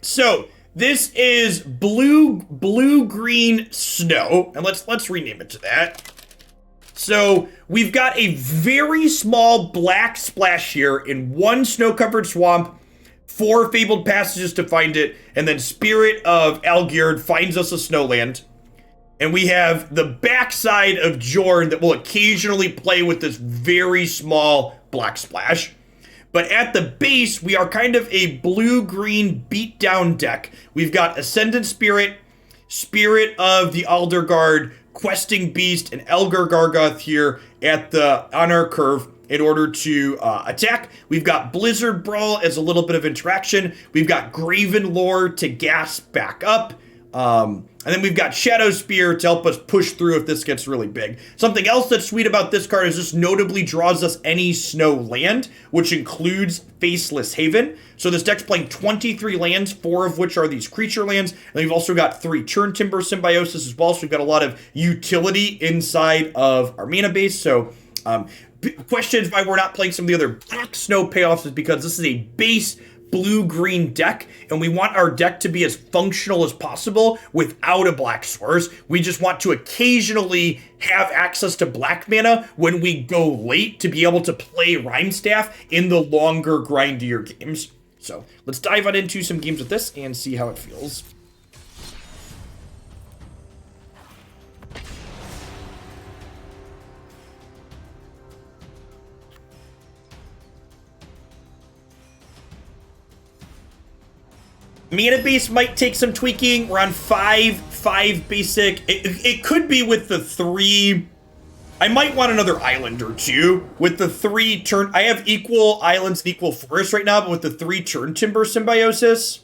So this is blue-green snow, and let's rename it to that. So we've got a very small black splash here in one snow-covered swamp, 4 Fabled Passages to find it, and then Spirit of Aldergard finds us a snowland. And we have the backside of Jorn that will occasionally play with this very small black splash. But at the base, we are kind of a blue-green beat-down deck. We've got Ascendant Spirit, Spirit of the Aldergard, Questing Beast, and Elder Gargaroth here on our curve in order to attack. We've got Blizzard Brawl as a little bit of interaction. We've got Graven Lore to gas back up. And then we've got Shadowspear to help us push through if this gets really big. Something else that's sweet about this card is this notably draws us any snow land, which includes Faceless Haven. So this deck's playing 23 lands, 4 of which are these creature lands. And we've also got 3 Turntimber Symbiosis as well. So we've got a lot of utility inside of our mana base. So questions why we're not playing some of the other black snow payoffs is because this is a base blue-green deck, and we want our deck to be as functional as possible without a black source. We just want to occasionally have access to black mana when we go late to be able to play Rimestaff in the longer, grindier games. So let's dive on into some games with this and see how it feels. Mana base might take some tweaking. We're on 5 basic. It could be with the 3. I might want another island or 2. With the 3 turn, I have equal islands and equal forests right now, but with the 3 Turntimber Symbiosis,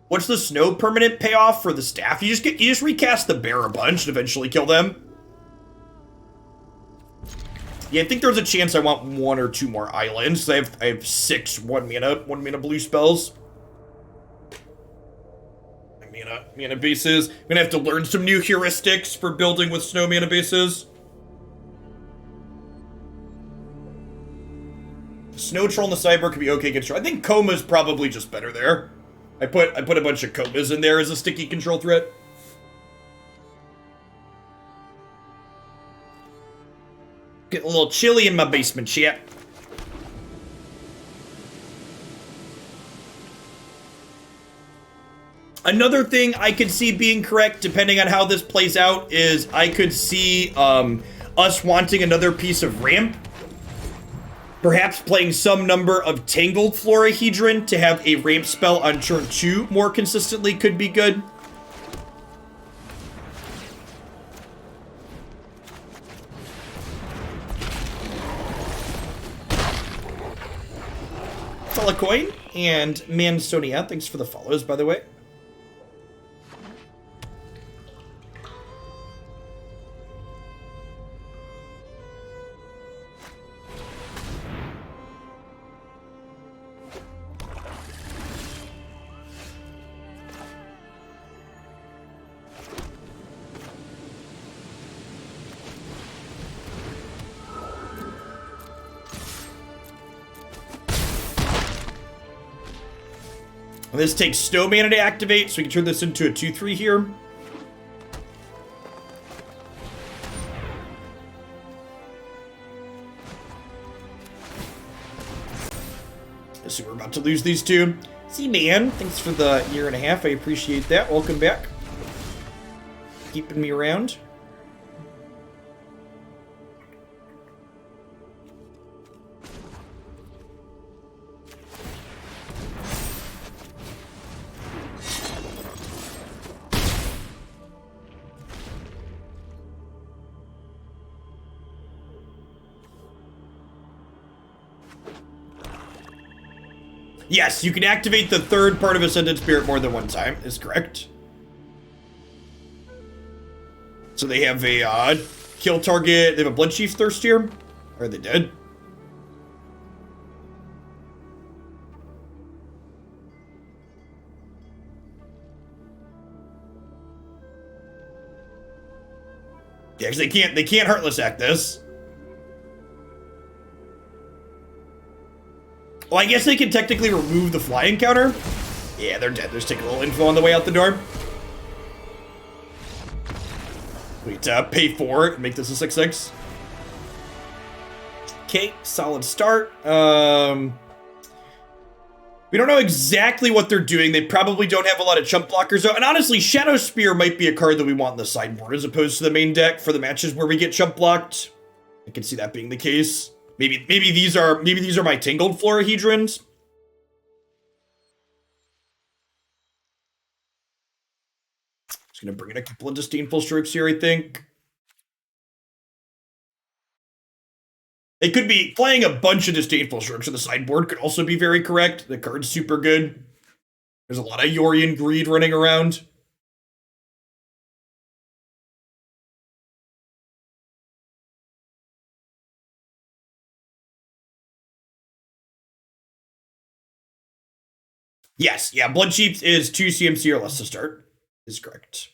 what's the snow permanent payoff for the staff? You just recast the bear a bunch and eventually kill them. Yeah, I think there's a chance I want 1 or 2 more islands. I have 6 1 mana blue spells. Mana bases. I'm gonna have to learn some new heuristics for building with snow mana bases. Snow Troll in the sideboard could be okay control. I think Koma's probably just better there. I put a bunch of Komas in there as a sticky control threat. Getting a little chilly in my basement, chat. Another thing I could see being correct, depending on how this plays out, is I could see us wanting another piece of ramp. Perhaps playing some number of Tangled Florahedron to have a ramp spell on turn 2 more consistently could be good. Coin and Mansonia, thanks for the follows, by the way. This takes snow mana to activate, so we can turn this into a 2/3 here. So we're about to lose these 2. See, man, thanks for the 1.5 years. I appreciate that. Welcome back. Keeping me around. Yes, you can activate the 3rd part of Ascendant Spirit more than 1 time, is correct. So they have a kill target, they have a Bloodchief Thirst here. Are they dead? Yeah, because they can't Heartless Act this. Well, I guess they can technically remove the flying counter Yeah, they're dead. Let's take a little info on the way out the door. Wait, pay 4 and make this a 6/6. Okay, solid start. We don't know exactly what they're doing. They probably don't have a lot of chump blockers. And honestly, Shadowspear might be a card that we want in the sideboard as opposed to the main deck for the matches where we get chump blocked. I can see that being the case. Maybe these are my Tangled Florahedrons. Just gonna bring in a couple of Disdainful Strokes here, I think. It could be playing a bunch of Disdainful Strokes on the sideboard could also be very correct. The card's super good. There's a lot of Yorion Greed running around. Yes, yeah, Blood Chief is 2 CMC or less to start. Is correct.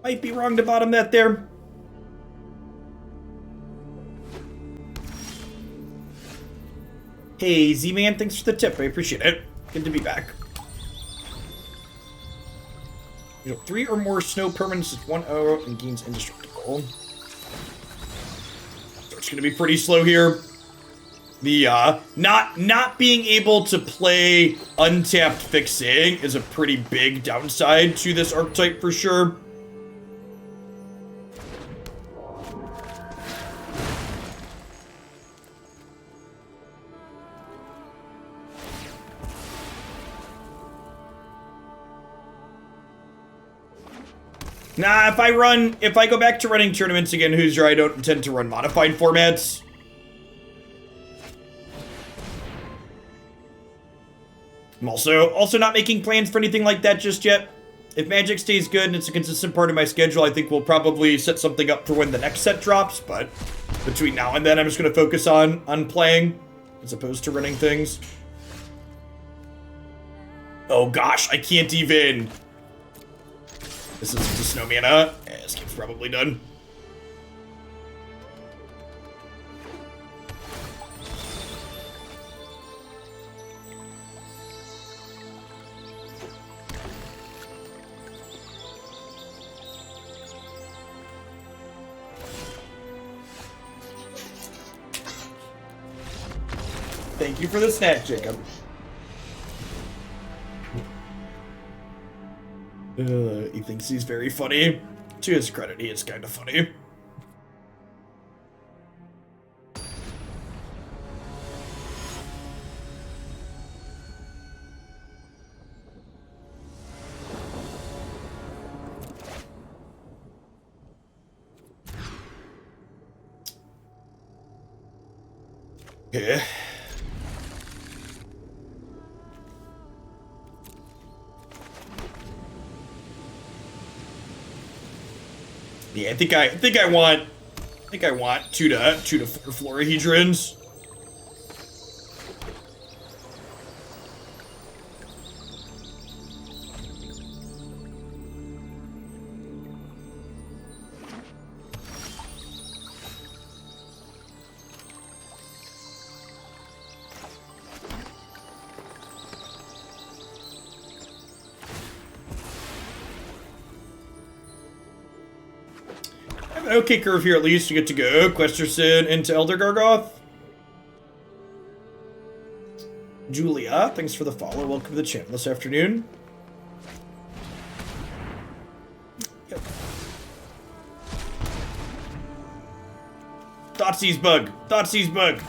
Might be wrong to bottom that there. Hey, Z-Man, thanks for the tip. I appreciate it. Good to be back. 3 or more snow permanents is 1/0 and gains indestructible. So it's going to be pretty slow here. The not being able to play untapped fixing is a pretty big downside to this archetype for sure. Nah, if I go back to running tournaments again, Hoosier, I don't intend to run modified formats. I'm also not making plans for anything like that just yet. If Magic stays good and it's a consistent part of my schedule, I think we'll probably set something up for when the next set drops, but between now and then, I'm just going to focus on playing as opposed to running things. Oh gosh, I can't even... This is the snow mana. Yeah, this game's probably done. Thank you for the snack, Jacob. He thinks he's very funny. To his credit, he is kind of funny. Okay. Yeah, I think I want 2 to 4 Florahedrons. Okay, curve here at least. You get to go. Questerson into Elder Gargaroth. Julia, thanks for the follow. Welcome to the channel this afternoon. Yep. Thoughtseize bug. Thoughtseize bug.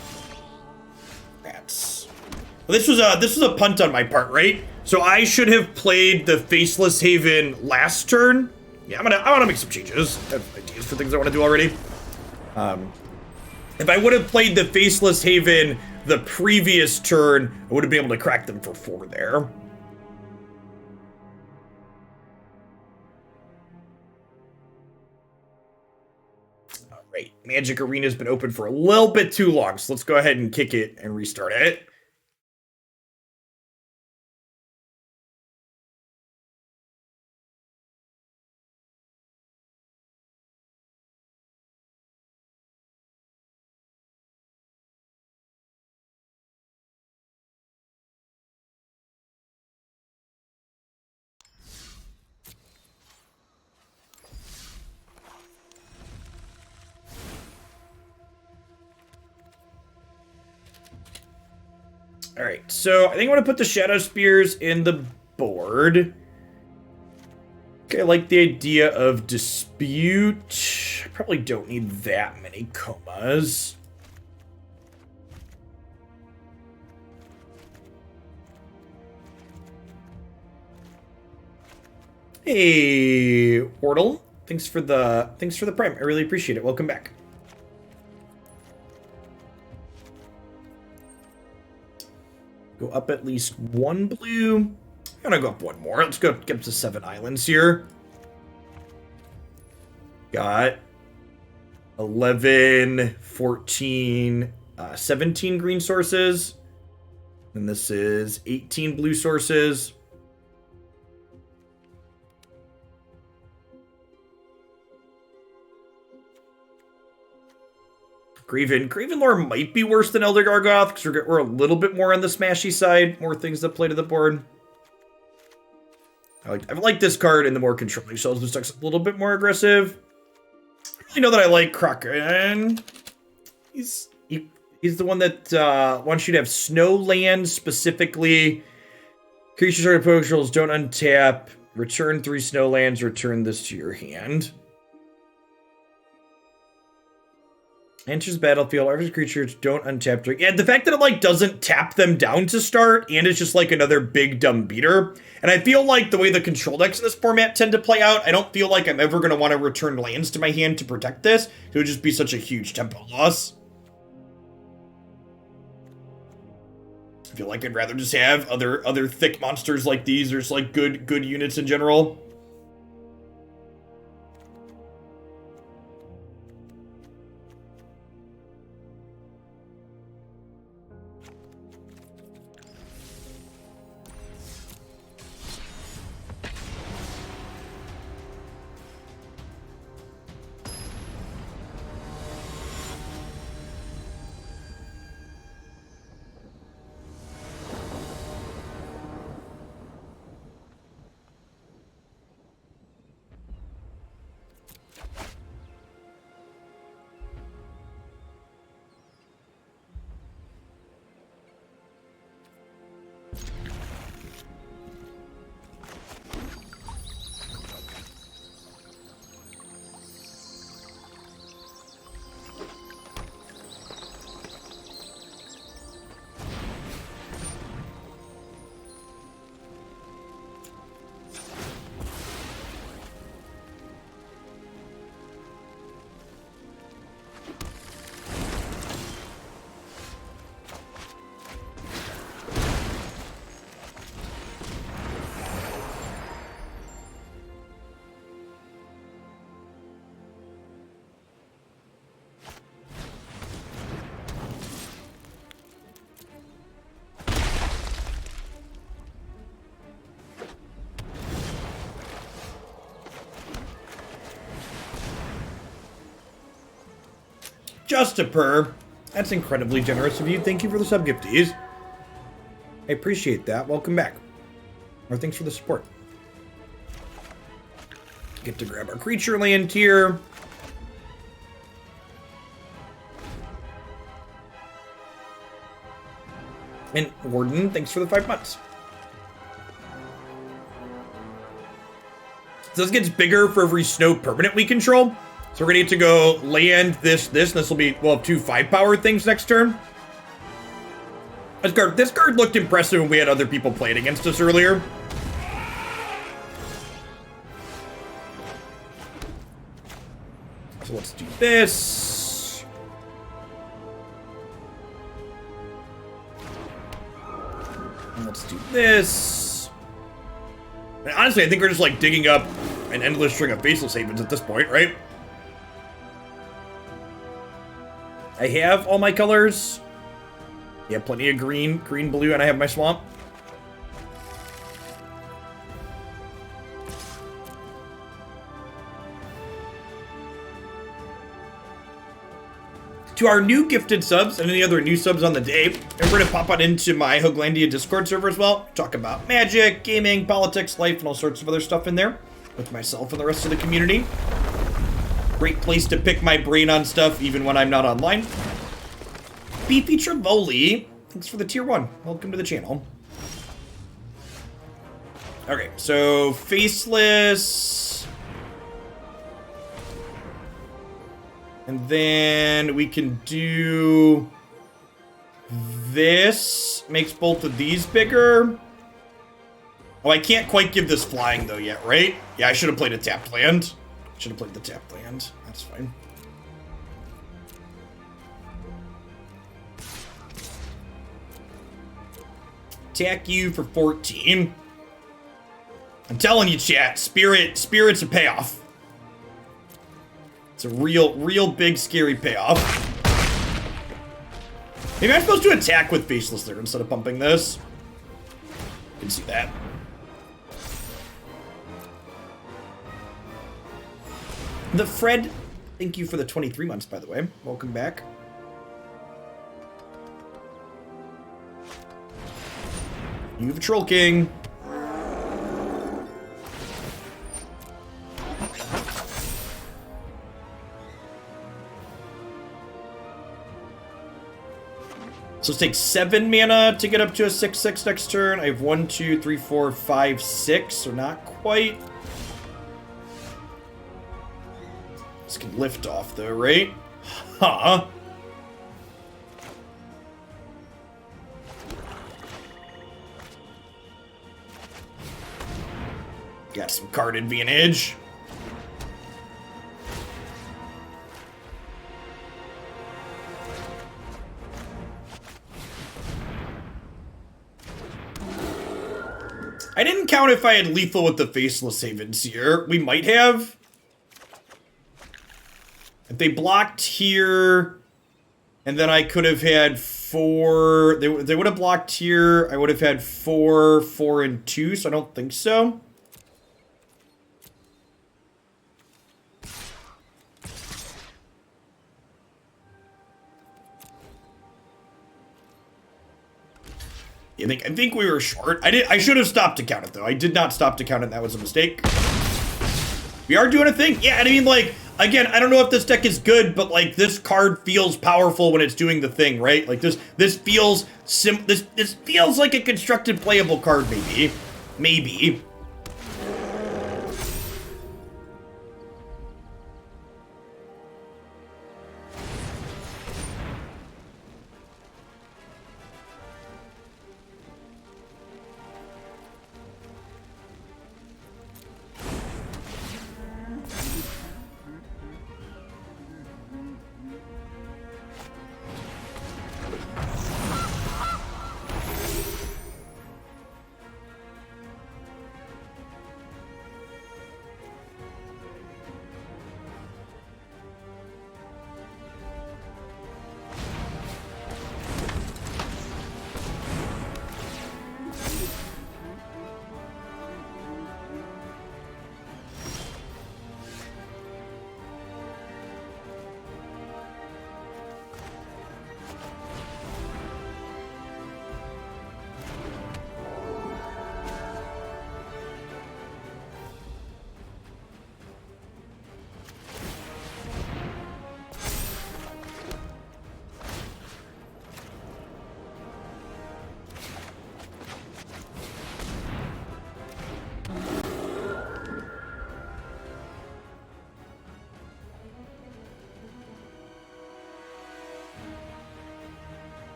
Rats. Well, this was a punt on my part, right? So I should have played the Faceless Haven last turn. Yeah, I want to make some changes. I have ideas for things I want to do already. If I would have played the Faceless Haven the previous turn, I would have been able to crack them for 4 there. All right, Magic Arena's been open for a little bit too long, so let's go ahead and kick it and restart it. All right, so I think I'm going to put the Shadowspears in the board. Okay, I like the idea of Dispute. I probably don't need that many Komas. Hey, Wardle. Thanks for the prime. I really appreciate it. Welcome back. Go up at least 1 blue. I'm gonna go up 1 more. Let's go get up to 7 islands here. Got 11, 14, 17 green sources. And this is 18 blue sources. Graven Lore might be worse than Elder Gargaroth because we're a little bit more on the smashy side. More things that play to the board. I like this card in the more controlling shells, which looks a little bit more aggressive. I really know that I like Kraken. He's the one that wants you to have snow land specifically. Creatures or controls don't untap. Return 3 snow lands. Return this to your hand. Enters battlefield. Every creatures don't untap. Yeah, the fact that it like doesn't tap them down to start, and it's just like another big dumb beater. And I feel like the way the control decks in this format tend to play out, I don't feel like I'm ever going to want to return lands to my hand to protect this. It would just be such a huge tempo loss. I feel like I'd rather just have other thick monsters like these. There's like good units in general. Just a purr. That's incredibly generous of you. Thank you for the sub gifties. I appreciate that. Welcome back. Or thanks for the support. Get to grab our creature land here. And Warden, thanks for the 5 months. So this gets bigger for every snow permanent we control. So we're gonna get to go land this, and this will be, we'll have 2 5-power things next turn. This card looked impressive when we had other people playing against us earlier. So let's do this. And let's do this. And honestly, I think we're just like digging up an endless string of Faceless Havens at this point, right? I have all my colors. Yeah, plenty of green, blue, and I have my swamp. To our new gifted subs and any other new subs on the day, and we're gonna pop on into my Hoaglandia Discord server as well. Talk about magic, gaming, politics, life, and all sorts of other stuff in there with myself and the rest of the community. Great place to pick my brain on stuff even when I'm not online. Beefy Trevoli, thanks for the tier 1. Welcome to the channel. Okay, so Faceless. And then we can do this. Makes both of these bigger. Oh, I can't quite give this flying though yet, right? Yeah, I should have played a tapped land. Should have played the tapped land. That's fine. Attack you for 14. I'm telling you, chat, Spirit's a payoff. It's a real big, scary payoff. Maybe I'm supposed to attack with Faceless there instead of pumping this. You can see that. The Fred, thank you for the 23 months, by the way. Welcome back. You have a Troll King. So let's take 7 mana to get up to a 6/6 next turn. I have 1, 2, 3, 4, 5, 6, so not quite. This can lift off though, right? Huh. Got some card advantage. I didn't count if I had lethal with the Faceless Havens here. We might have. If they blocked here, and then I could have had 4. They would have blocked here. I would have had 4, 4, and 2, so I don't think so. I think we were short. I should have stopped to count it though. I did not stop to count it. That was a mistake. We are doing a thing. Yeah, and I mean, like, again, I don't know if this deck is good, but like this card feels powerful when it's doing the thing, right? Like this feels this feels like a constructed playable card, maybe. Maybe.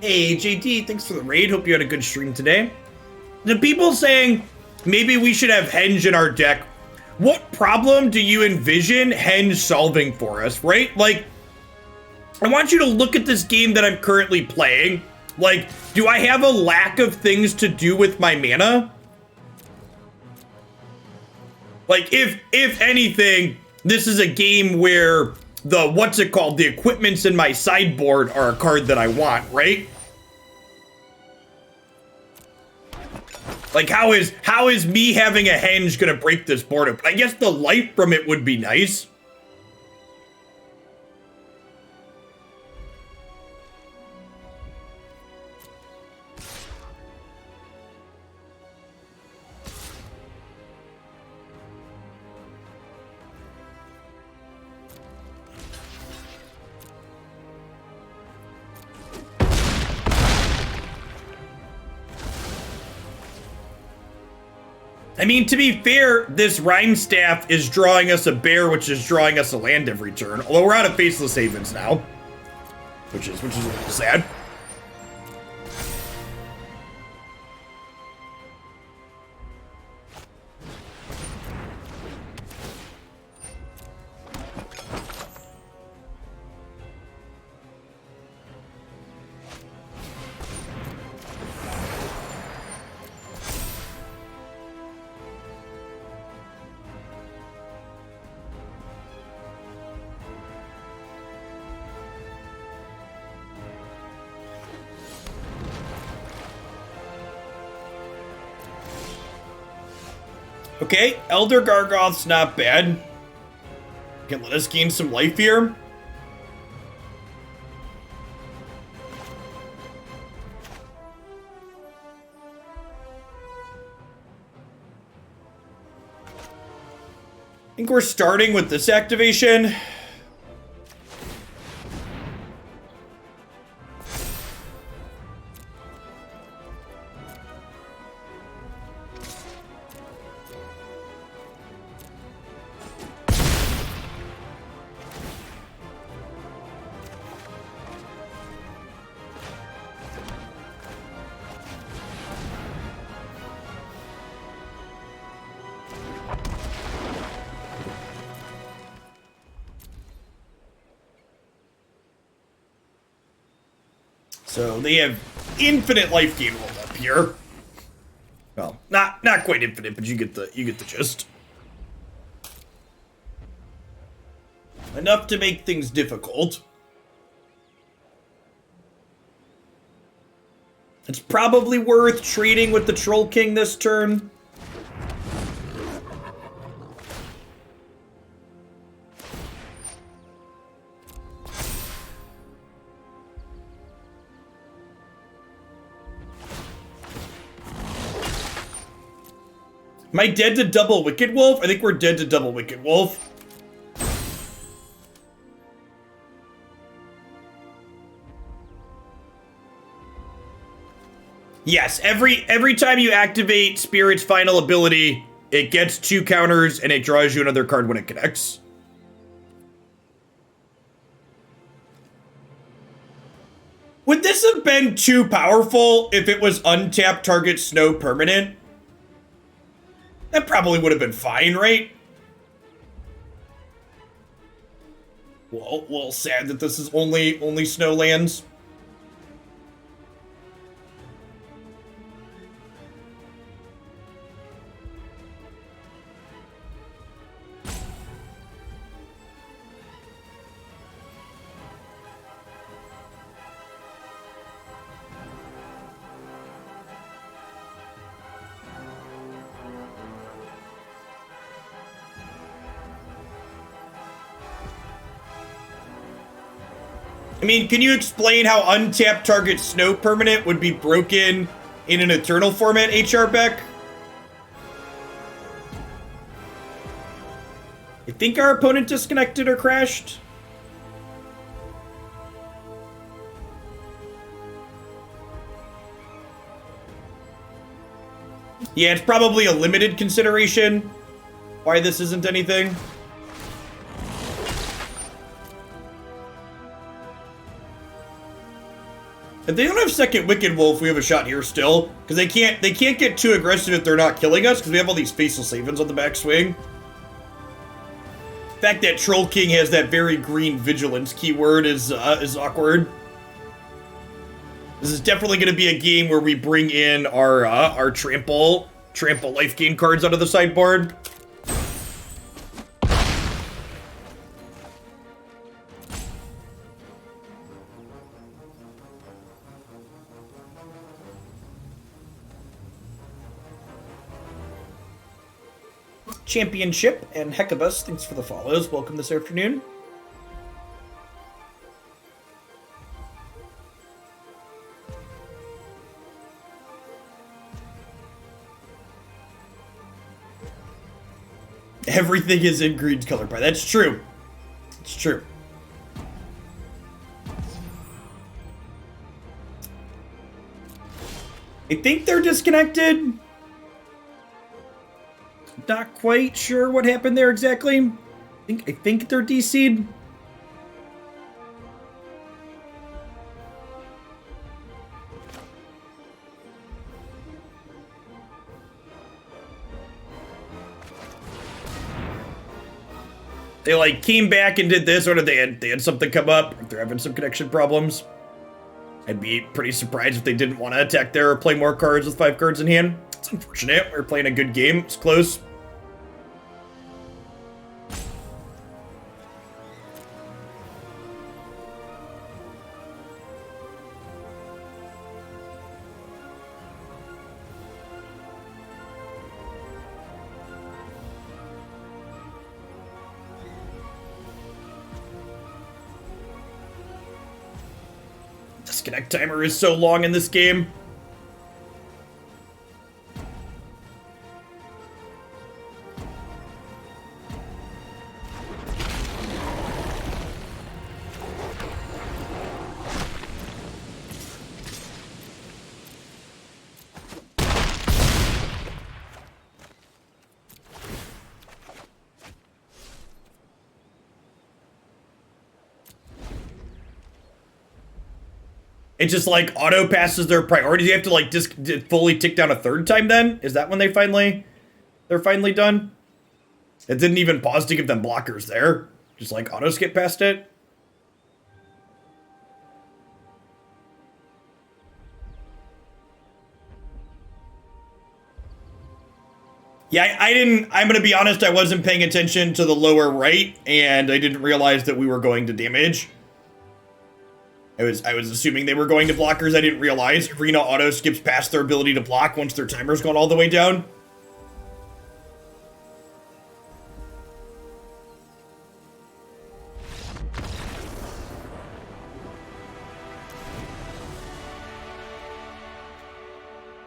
Hey, JD, thanks for the raid. Hope you had a good stream today. The people saying maybe we should have Henge in our deck. What problem do you envision Henge solving for us, right? Like, I want you to look at this game that I'm currently playing Like, do I have a lack of things to do with my mana? Like, if anything, this is a game where the equipments in my sideboard are a card that I want, right? Like, how is me having a henge gonna break this board up? I guess the life from it would be nice. I mean, to be fair, this Rhyme Staff is drawing us a bear, which is drawing us a land every turn. Although we're out of Faceless Havens now, which is a little sad. Okay, Elder Gargaroth's not bad. Can let us gain some life here. I think we're starting with this activation. So they have infinite life gain rolled up here. Well, not quite infinite, but you get the gist. Enough to make things difficult. It's probably worth trading with the Troll King this turn. Am I dead to double Wicked Wolf? I think we're dead to double Wicked Wolf. Yes, every time you activate Spirit's final ability, it gets 2 counters and it draws you another card when it connects. Would this have been too powerful if it was untap target snow permanent? That probably would have been fine, right? Well, a little sad that this is only snow lands. I mean, can you explain how untapped target snow permanent would be broken in an Eternal format, HR Beck? I think our opponent disconnected or crashed. Yeah, it's probably a limited consideration why this isn't anything. If they don't have second Wicked Wolf, we have a shot here still. Because they can't get too aggressive if they're not killing us, because we have all these Faceless Havens on the backswing. The fact that Troll King has that very green vigilance keyword is awkward. This is definitely going to be a game where we bring in our trample life gain cards out of the sideboard. Championship and Hecabus, thanks for the follows. Welcome this afternoon. Everything is in Green's color pie. That's true. It's true. I think they're disconnected. Not quite sure what happened there exactly. I think they're DC'd. They like came back and did this, or they had something come up. If they're having some connection problems, I'd be pretty surprised if they didn't want to attack there or play more cards with 5 cards in hand. It's unfortunate. We're playing a good game. It's close. Disconnect timer is so long in this game. It just like auto passes their priorities. You have to like fully tick down a third time then? Is that when they're finally done? It didn't even pause to give them blockers there. Just like auto skip past it. Yeah, I'm gonna be honest, I wasn't paying attention to the lower right, and I didn't realize that we were going to damage. I was assuming they were going to blockers. I didn't realize Arena auto skips past their ability to block once their timer's gone all the way down.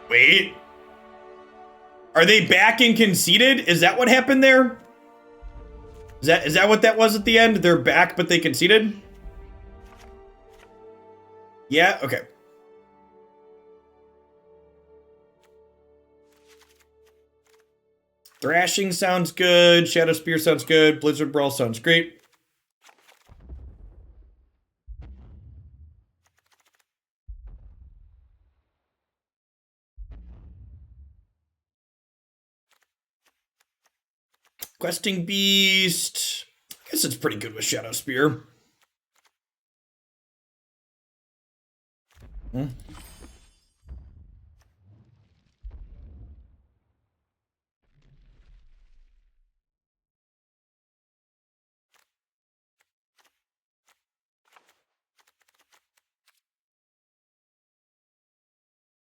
Wait. Are they back and conceded? Is that what happened there? Is that what that was at the end? They're back, but they conceded? Yeah, okay. Thrashing sounds good. Shadowspear sounds good. Blizzard Brawl sounds great. Questing Beast. I guess it's pretty good with Shadowspear.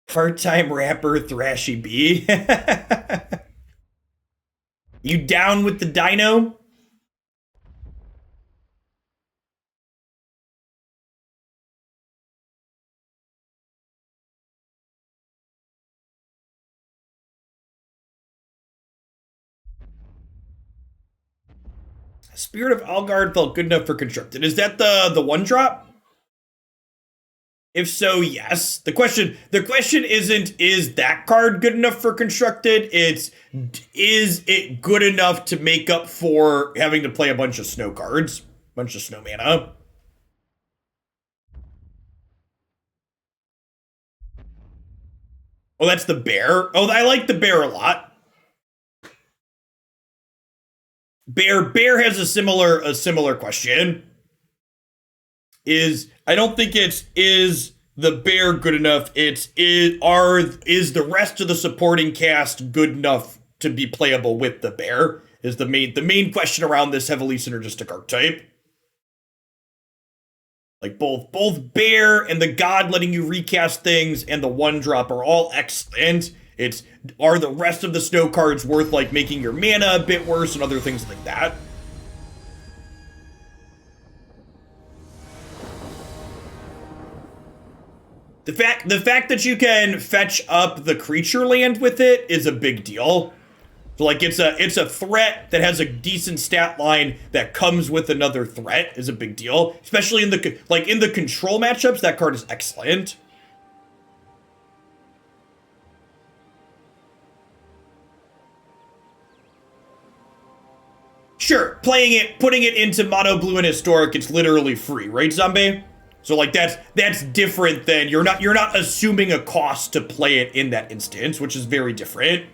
Part-time rapper Thrashy B. You down with the dino? Spirit of Aldergard felt good enough for constructed. Is that the one drop? If so, yes. The question isn't, is that card good enough for constructed? It's, is it good enough to make up for having to play a bunch of snow cards? Bunch of snow mana. Oh, that's the bear. Oh, I like the bear a lot. Bear has a similar question. I don't think it's, is the bear good enough? Is the rest of the supporting cast good enough to be playable with the bear? Is the main question around this heavily synergistic archetype. Like both bear and the god letting you recast things and the 1-drop are all excellent. Are the rest of the snow cards worth like making your mana a bit worse and other things like that? The fact that you can fetch up the creature land with it is a big deal. So like it's a threat that has a decent stat line that comes with another threat is a big deal. Especially in the control matchups, that card is excellent. Sure, putting it into mono blue and historic, it's literally free, right, Zombie? So like that's different than you're not assuming a cost to play it in that instance, which is very different.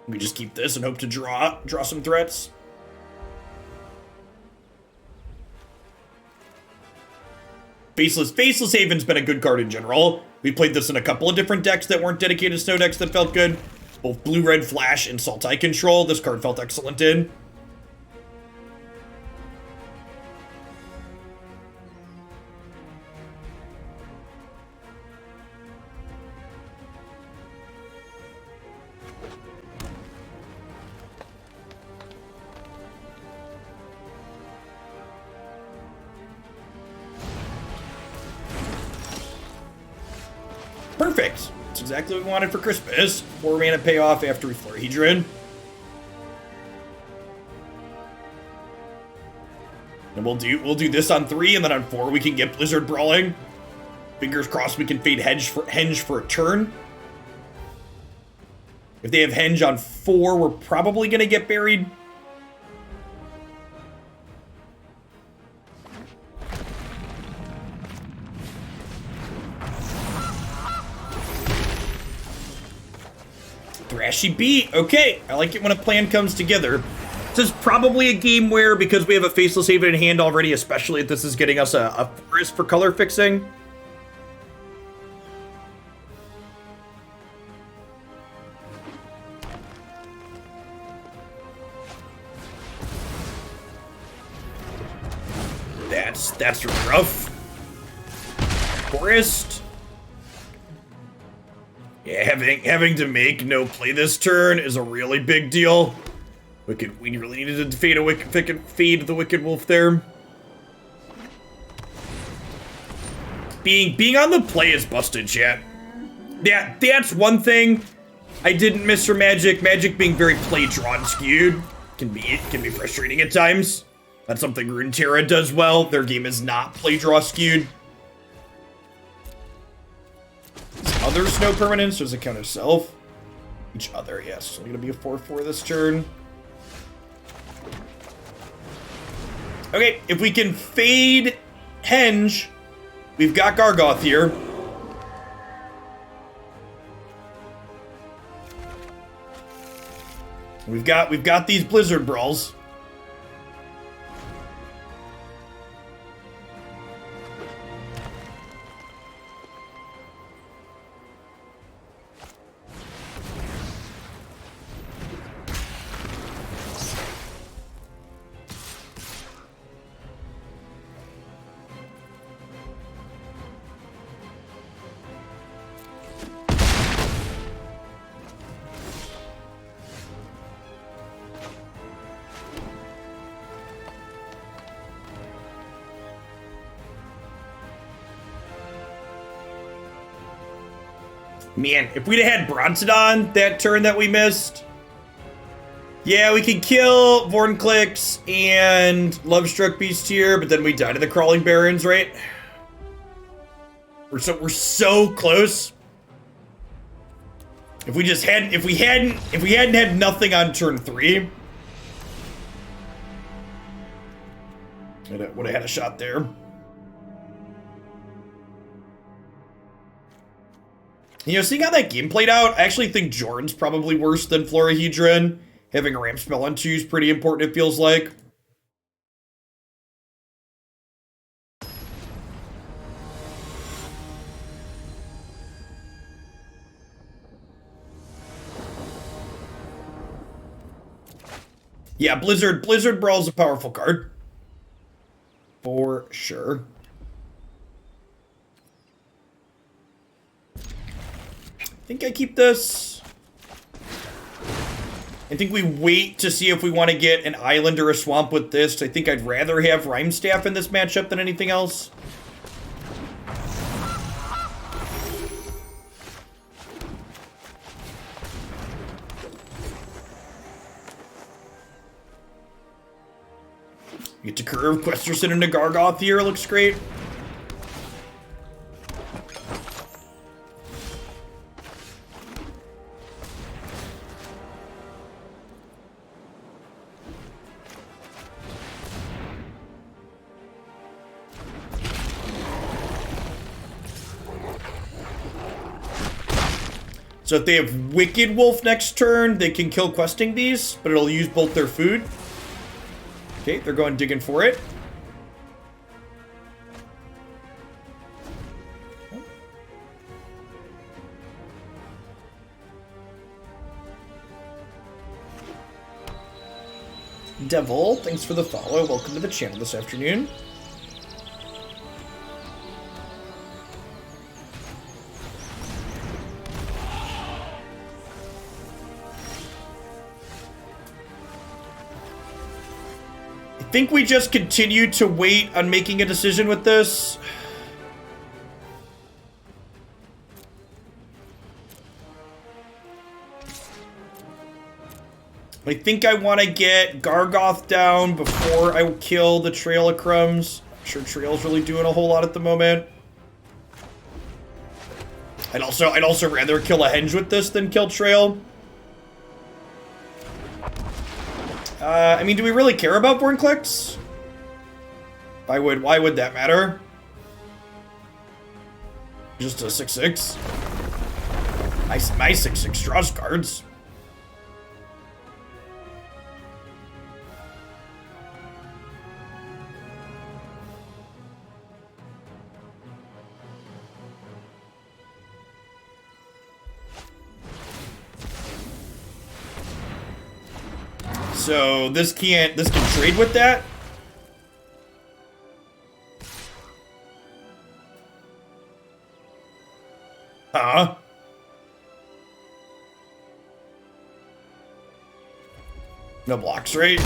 We just keep this and hope to draw some threats. Faceless Haven's been a good card in general. We played this in a couple of different decks that weren't dedicated snow decks that felt good. Both blue-red flash and Sultai control. This card felt excellent in. Perfect. That's exactly what we wanted for Christmas. 4 mana payoff after Florahedron. And we'll do this on 3, and then on 4 we can get Blizzard Brawling. Fingers crossed we can fade Henge for a turn. If they have Henge on 4, we're probably gonna get buried. Thrashy beat. Okay, I like it when a plan comes together. This is probably a game where, because we have a Faceless Haven in hand already, especially if this is getting us a forest for color fixing. That's rough. Forest. Yeah, having to make no play this turn is a really big deal. We really needed to fade the Wicked Wolf there. Being on the play is busted, chat. Yeah, that's one thing I didn't miss from Magic. Magic being very play drawn skewed can be frustrating at times. That's something Runeterra does well. Their game is not play draw skewed. Other snow permanents, does it count itself? Each other, yes. So gonna be a 4/4 this turn. Okay, if we can fade Henge, we've got Gargaroth here. We've got these Blizzard Brawls. Man, if we'd have had Brontodon that turn that we missed. Yeah, we could kill Vornclicks and Lovestruck Beast here, but then we die to the Crawling Barrens, right? We're so close. If we hadn't had nothing on turn 3, would have had a shot there. You know, seeing how that game played out, I actually think Jorn's probably worse than Florahedron. Having a ramp spell on 2 is pretty important, it feels like. Yeah, Blizzard Brawl is a powerful card. For sure. I think I keep this. I think we wait to see if we want to get an island or a swamp with this. I think I'd rather have Rimestaff in this matchup than anything else. You get to curve Questerson into Gargaroth here. Looks great. So if they have Wicked Wolf next turn, they can kill Questing Bees, but it'll use both their food. Okay, they're going digging for it. Devil, thanks for the follow. Welcome to the channel this afternoon. I think we just continue to wait on making a decision with this. I think I want to get Gargaroth down before I kill the Trail of Crumbs. I'm sure Trail's really doing a whole lot at the moment. I'd also rather kill a Henge with this than kill Trail. I mean, do we really care about Vorinclex? Why would that matter? Just a 6/6. My 6/6 draws cards. So this can trade with that. Huh? No blocks, right?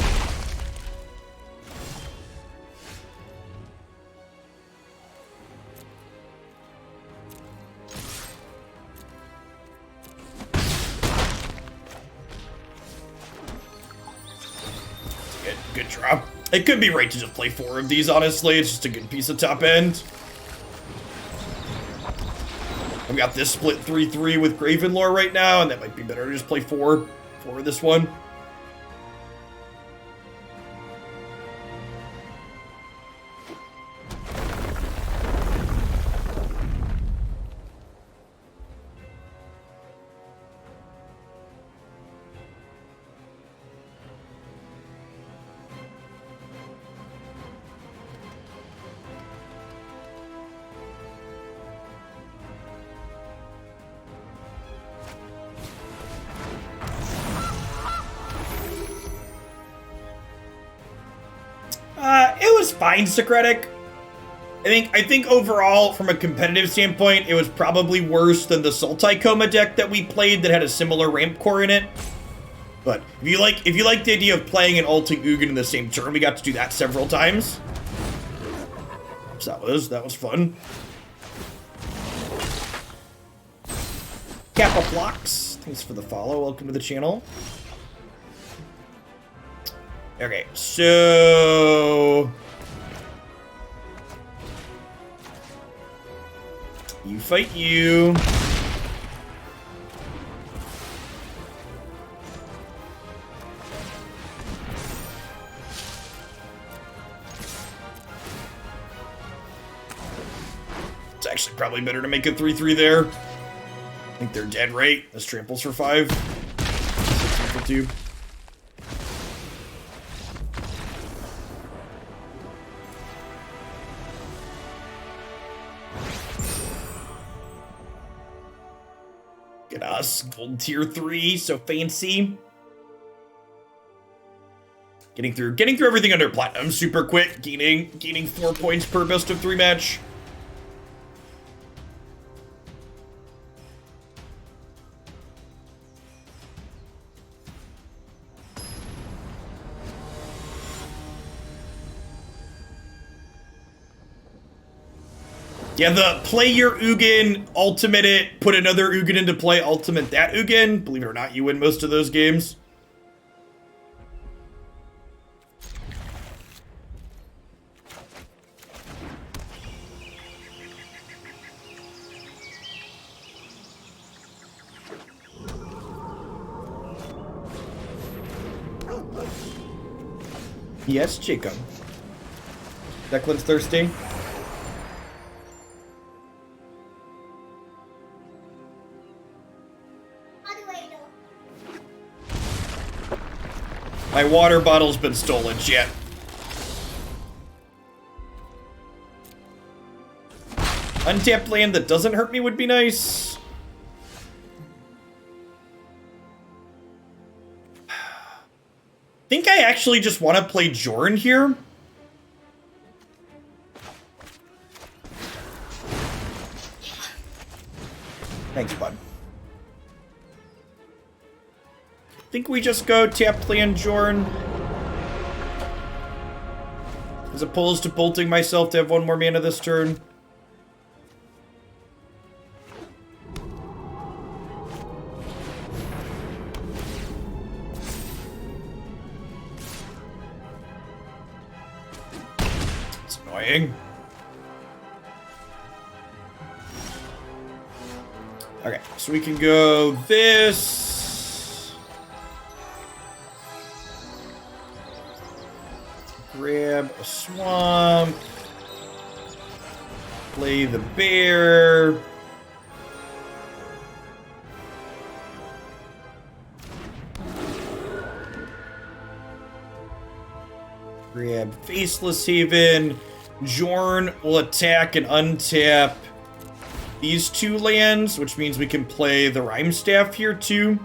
Good drop. It could be right to just play 4 of these, honestly. It's just a good piece of top end. I've got this split 3/3 with Graven Lore right now, and that might be better to just play 4 of this one. It was fine, Socratic. I think overall, from a competitive standpoint, it was probably worse than the Sultai Koma deck that we played that had a similar ramp core in it. But if you like the idea of playing an ulting Ugin in the same turn, we got to do that several times. So that was fun. Kappa Flocks, thanks for the follow. Welcome to the channel. Okay, so you fight you. It's actually probably better to make a 3/3 there. I think they're dead, right? This tramples for 5. 6 for 2. Get us gold tier 3, so fancy. Getting through everything under platinum super quick, gaining 4 points per best of 3 match. Yeah, the play your Ugin, ultimate it, put another Ugin into play, ultimate that Ugin. Believe it or not, you win most of those games. Yes, Jacob. Declan's thirsty. My water bottle's been stolen, shit. Untapped land that doesn't hurt me would be nice. Think I actually just want to play Jorn here. Thanks, bud. Think we just go tapped land Jorn. As opposed to bolting myself to have 1 more mana this turn. It's annoying. Okay, so we can go this. Grab a swamp. Play the bear. Grab Faceless Haven. Jorn will attack and untap these 2 lands, which means we can play the Rime Staff here too.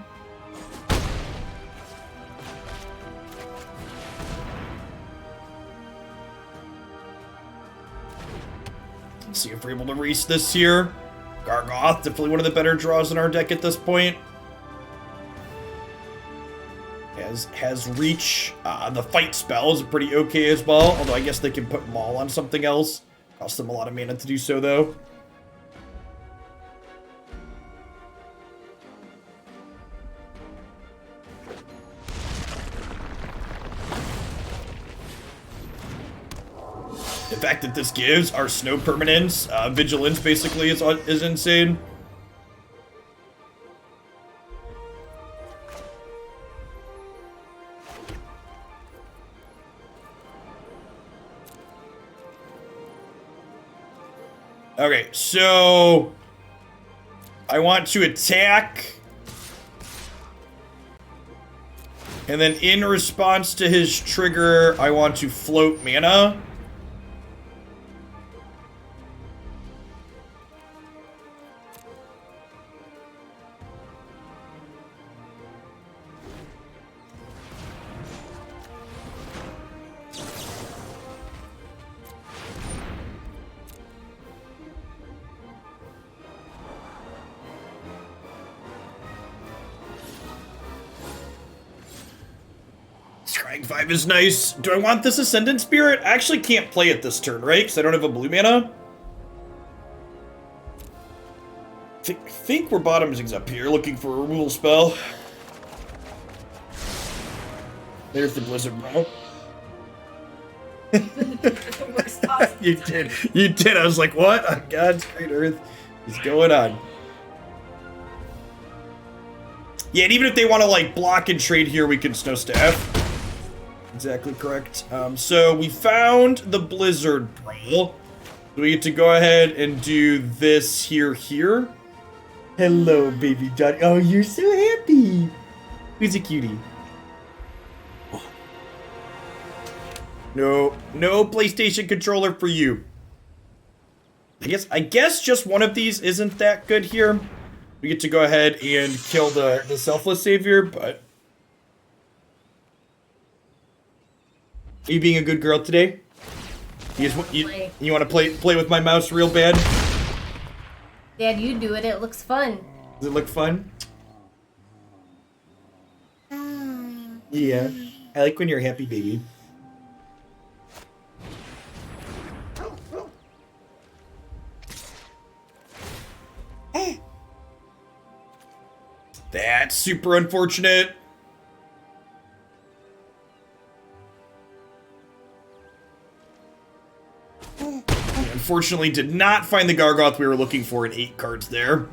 See if we're able to race this here. Gargaroth, definitely one of the better draws in our deck at this point. Has reach. The fight spell is pretty okay as well, although I guess they can put Maul on something else. Costs them a lot of mana to do so, though. The fact that this gives our snow permanence, vigilance basically is insane. Okay, so I want to attack. And then in response to his trigger, I want to float mana. Scrying 5 is nice. Do I want this Ascendant Spirit? I actually can't play it this turn, right? Because I don't have a blue mana. I think we're bottoming up here, looking for a removal spell. There's the Blizzard Brawl. You did. You did. I was like, what on God's great earth is going on? Yeah, and even if they want to, like, block and trade here, we can Snow Staff. Exactly correct. So we found the Blizzard Brawl. So we get to go ahead and do this here. Hello, baby Johnny. Oh, you're so happy. Who's a cutie? No PlayStation controller for you. I guess just one of these isn't that good here. We get to go ahead and kill the Selfless Savior, but Are you being a good girl today? You want to play with my mouse real bad? Dad, you do it. It looks fun. Does it look fun? Yeah. I like when you're a happy baby. That's super unfortunate. Unfortunately, did not find the Gargaroth we were looking for in 8 cards there.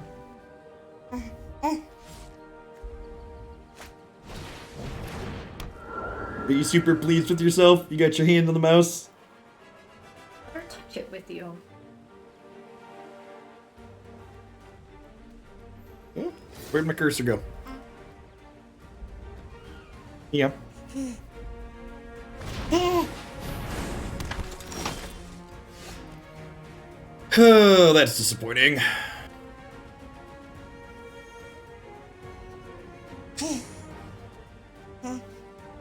Are you super pleased with yourself? You got your hand on the mouse? I'll touch it with you. Oh, where'd my cursor go? Yeah. Oh, that's disappointing.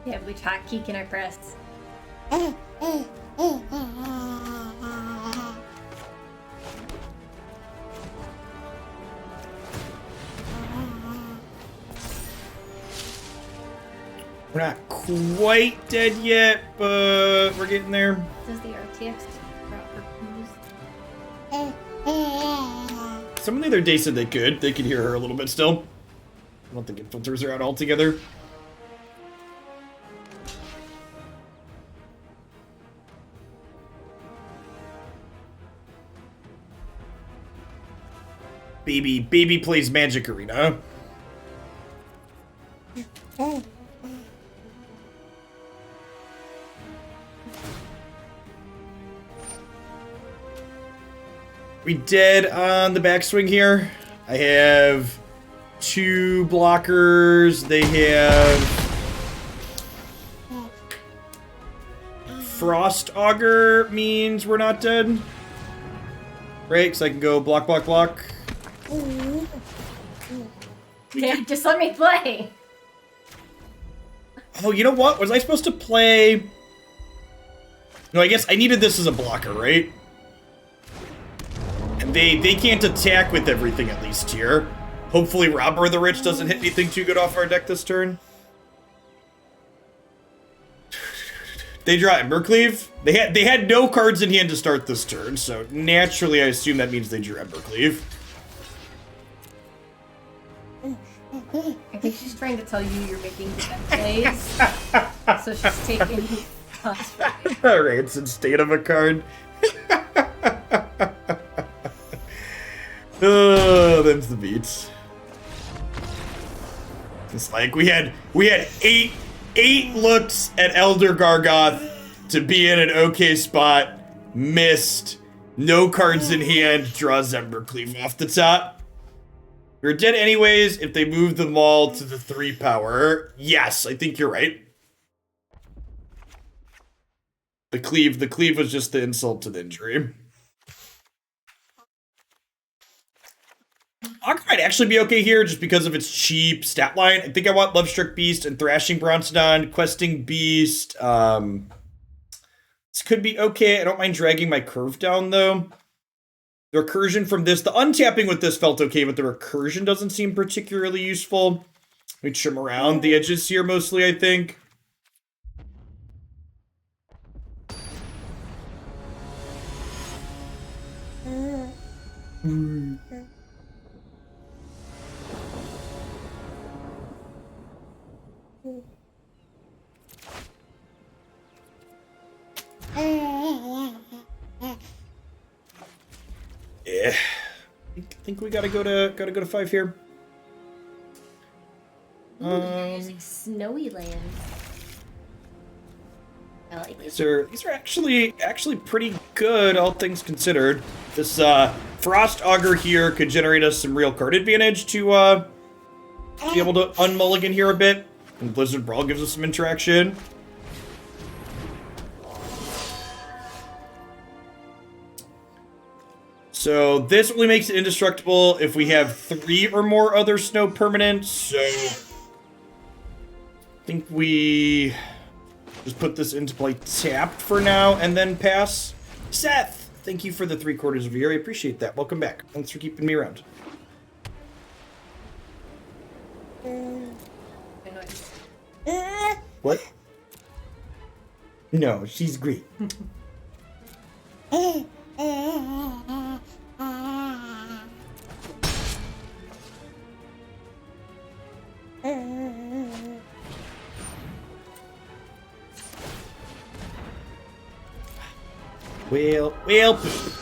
Yeah, we hotkey can I press? We're not quite dead yet, but we're getting there. Does the RTX proper Some of the other days said they could. They could hear her a little bit still. I don't think it filters her out altogether. Baby plays Magic Arena. We dead on the backswing here. I have 2 blockers. They have Frost Augur means we're not dead. Right, so I can go block, block, block. Yeah, just let me play. Oh, you know what? Was I supposed to play... No, I guess I needed this as a blocker, right? And they can't attack with everything, at least here. Hopefully Robber the Rich doesn't hit anything too good off our deck this turn. They draw Embercleave. They had no cards in hand to start this turn, so naturally I assume that means they drew Embercleave. I think she's trying to tell you you're making defense plays. So she's taking us right. Alright, it's instead of a card. Oh, them's the beats. It's like we had eight looks at Elder Gargaroth to be in an okay spot, missed, no cards in hand, draws Embercleave off the top. We're dead anyways if they move them all to the 3 power. Yes, I think you're right. The cleave was just the insult to the injury. Augur might actually be okay here just because of its cheap stat line. I think I want Lovestruck Beast and Thrashing Brontodon, Questing Beast. This could be okay. I don't mind dragging my curve down, though. The recursion from this, the untapping with this felt okay, but the recursion doesn't seem particularly useful. We trim around the edges here mostly, I think. Yeah, I think we gotta go to 5 here. Using snowy lands. I like These are actually pretty good, all things considered. This Frost Augur here could generate us some real card advantage to be able to unmulligan here a bit, and Blizzard Brawl gives us some interaction. So this only makes it indestructible if we have 3 or more other snow permanents. So I think we Just put this into play tapped for now and then pass. Seth, thank you for the 3/4 of a year. I appreciate that. Welcome back. Thanks for keeping me around. What? No, she's great. Well, poop.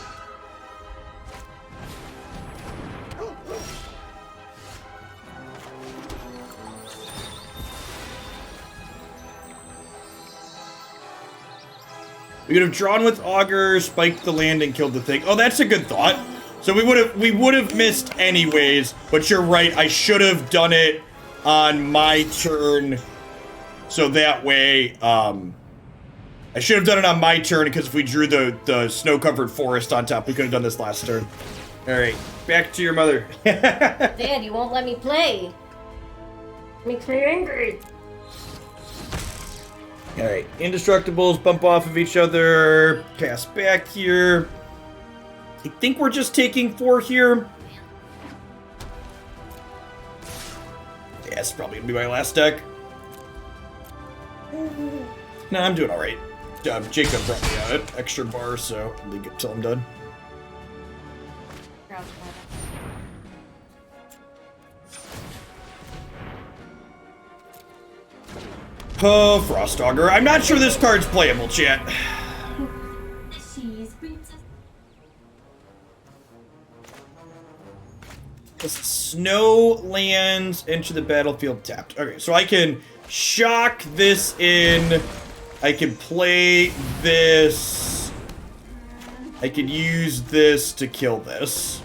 We could have drawn with Augur, spiked the land, and killed the thing. Oh, that's a good thought. So we would have missed anyways, but you're right, I should have done it on my turn. So that way, I should have done it on my turn, because if we drew the snow-covered forest on top, we could have done this last turn. Alright, back to your mother. Dad, you won't let me play. Makes me angry. Alright, indestructibles bump off of each other, pass back here. I think we're just taking 4 here. Yeah, it's probably gonna be my last deck. No, I'm doing alright. Jacob brought me out an extra bar, so I'll leave it till I'm done. Oh, Frost Augur. I'm not sure this card's playable, chat. Just snow lands into the battlefield tapped. Okay, so I can shock this in. I can play this. I could use this to kill this.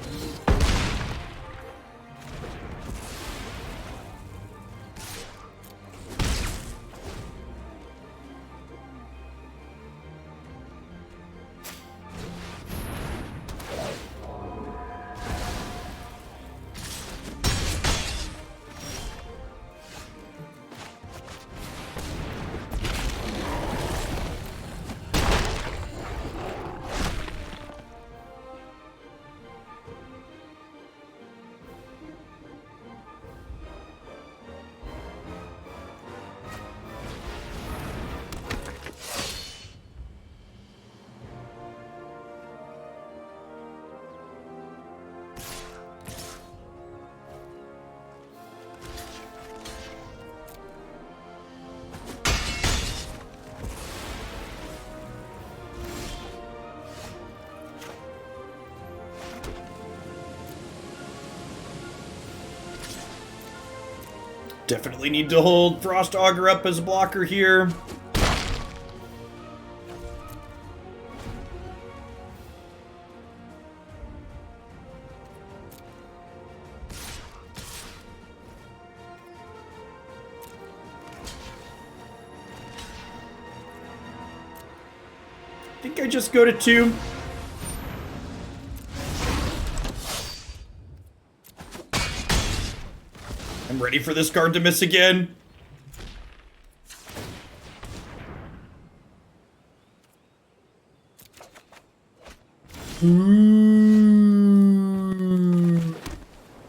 Definitely need to hold Frost Augur up as a blocker here. I think I just go to 2. I'm ready for this card to miss again. Ooh.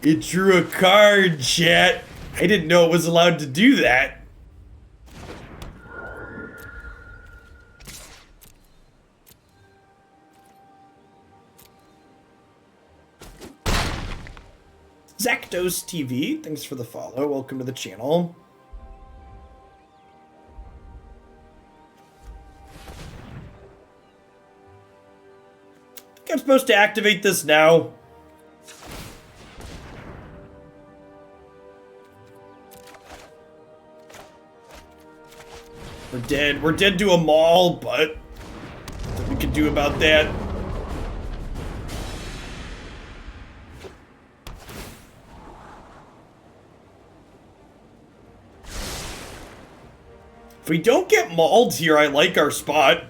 It drew a card, chat. I didn't know it was allowed to do that. Zactos TV, thanks for the follow. Welcome to the channel. I think I'm supposed to activate this now. We're dead. We're dead to a maul, but nothing we can do about that. If we don't get mauled here, I like our spot.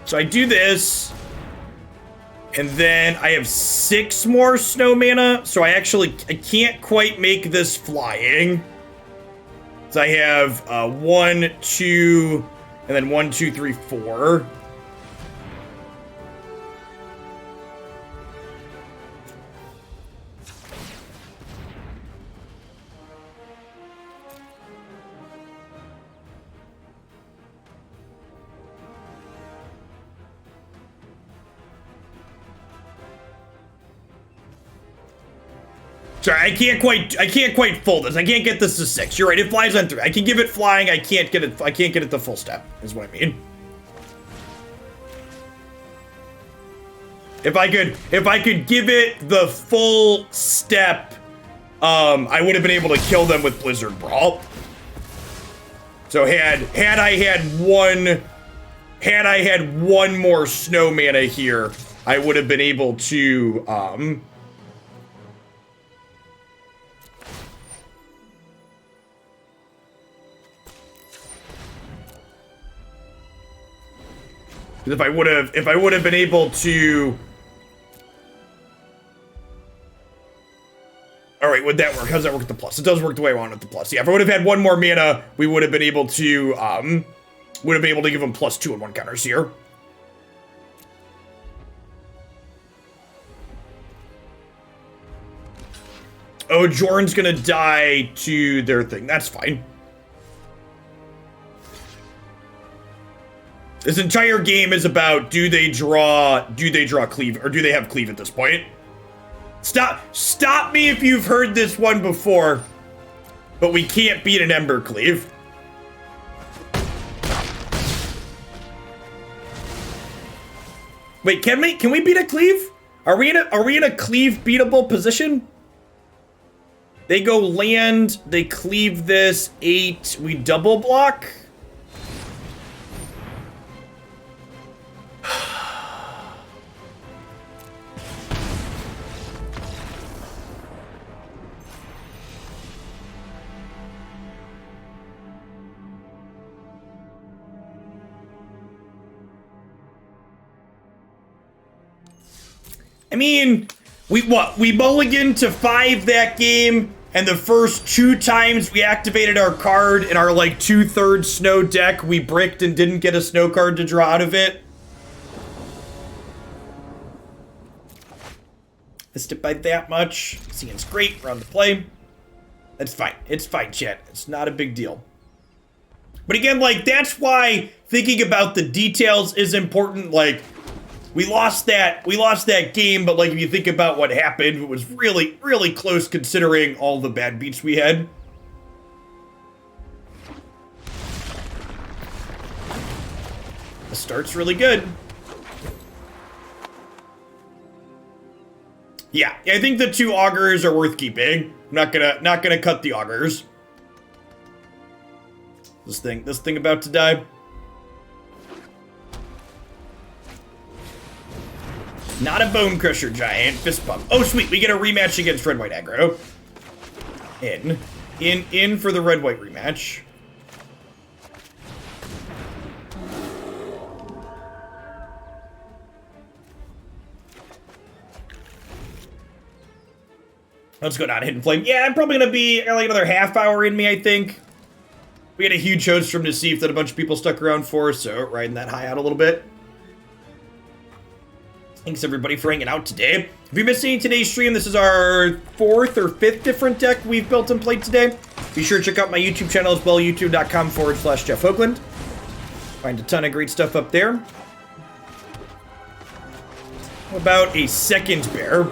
So I do this, and then I have 6 more snow mana, so I can't quite make this flying. So I have 1, 2, and then 1, 2, 3, 4. Sorry, I can't quite fold this. I can't get this to 6. You're right, it flies on 3. I can give it flying, I can't get it to full step, is what I mean. If I could give it the full step, I would have been able to kill them with Blizzard Brawl. So had I had one more snow mana here, I would have been able to if I would have been able to. All right, would that work? How does that work with the plus? It does work the way I want with the plus. Yeah, if I would have had one more mana, we would have been able to give him +2 on 1 counters here. Oh, Jorn's gonna die to their thing. That's fine. This entire game is about do they draw cleave, or do they have cleave at this point? Stop me if you've heard this one before, but we can't beat an Ember Cleave. Wait, can we beat a cleave? Are we in a cleave beatable position? They go land, they cleave this 8, we double block. I mean, we mulliganed to 5 that game, and the first 2 times we activated our card in our like 2/3 snow deck, we bricked and didn't get a snow card to draw out of it. Missed it by that much. Seeing's great, we're on the play. That's fine. It's fine, chat. It's not a big deal. But again, like, that's why thinking about the details is important. Like, we lost that game, but like if you think about what happened, it was really, really close considering all the bad beats we had. The start's really good. Yeah, I think the 2 augurs are worth keeping. I'm not gonna cut the augurs. This thing about to die. Not a Bone Crusher Giant. Fist Bump. Oh, sweet. We get a rematch against Red-White Aggro. In for the Red-White rematch. Let's go down Hidden Flame. Yeah, I'm probably going to be like another half hour in me, I think. We had a huge host from Nassif that a bunch of people stuck around for, so riding that high out a little bit. Thanks everybody for hanging out today. If you're missing today's stream, this is our 4th or 5th different deck we've built and played today. Be sure to check out my YouTube channel as well, youtube.com/Jeff Oakland. Find a ton of great stuff up there. How about a second bear?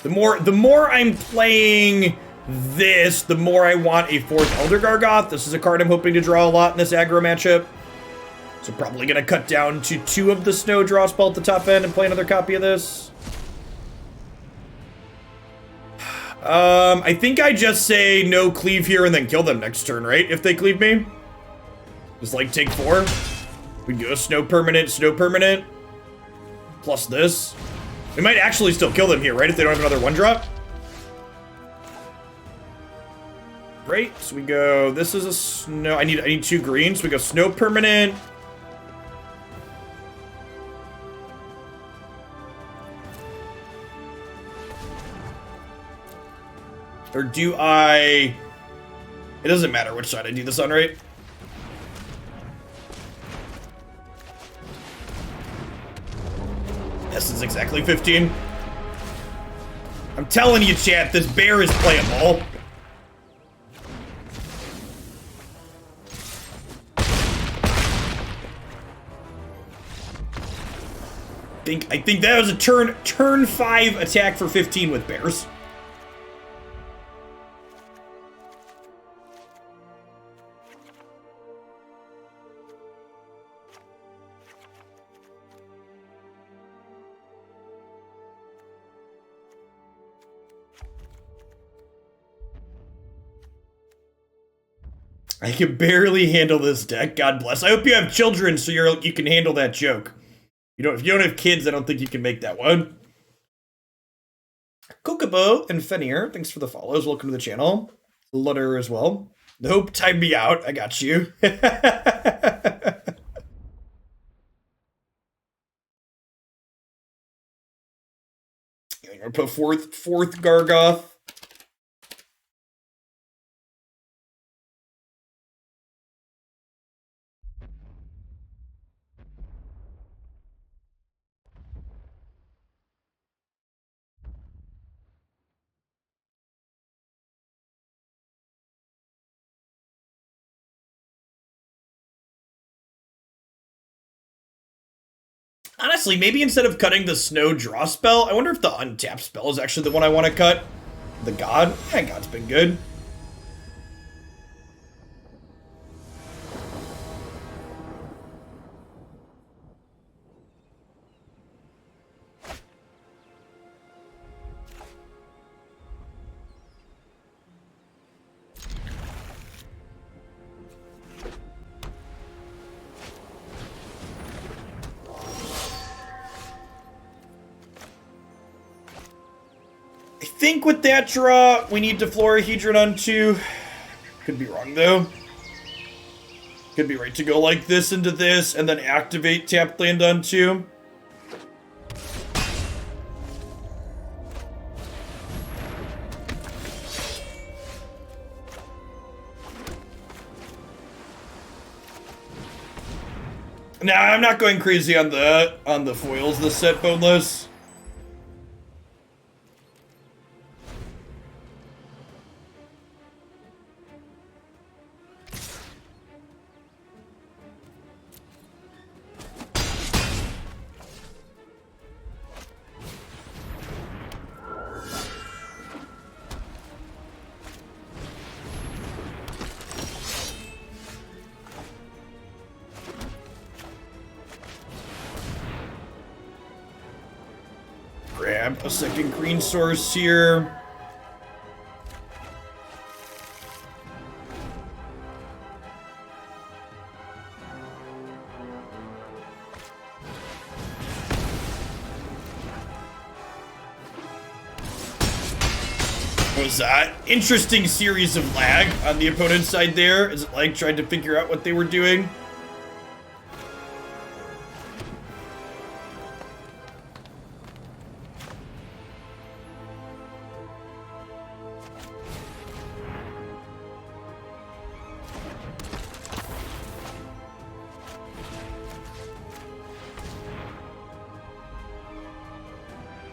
The more I'm playing this, the more I want a 4th Elder Gargaroth. This is a card I'm hoping to draw a lot in this aggro matchup. So probably gonna cut down to 2 of the snow draw spell at the top end and play another copy of this. I think I just say no cleave here and then kill them next turn, right? If they cleave me. Just like take 4. We go snow permanent, plus this. We might actually still kill them here, right? If they don't have another 1-drop. Great. So we go. This is a snow. I need 2 greens. So we go snow permanent. Or do I? It doesn't matter which side I do this on, right? This is exactly 15. I'm telling you, chat, this bear is playable. I think that was a turn 5 attack for 15 with bears. I can barely handle this deck. God bless. I hope you have children so you can handle that joke. If you don't have kids, I don't think you can make that one. Kokobo and Fenir, thanks for the follows. Welcome to the channel. Lutter as well. Nope, time me out. I got you. I'm gonna put fourth Gargaroth. Honestly, maybe instead of cutting the snow draw spell, I wonder if the untap spell is actually the one I want to cut. The god? Yeah, god's been good. I think with that draw, we need to Florahedron on 2. Could be wrong, though. Could be right to go like this into this, and then activate tapped land on 2. Nah, I'm not going crazy on the foils this set, boneless. Grab a second green source here. What was that? Interesting series of lag on the opponent's side there. Is it like trying to figure out what they were doing?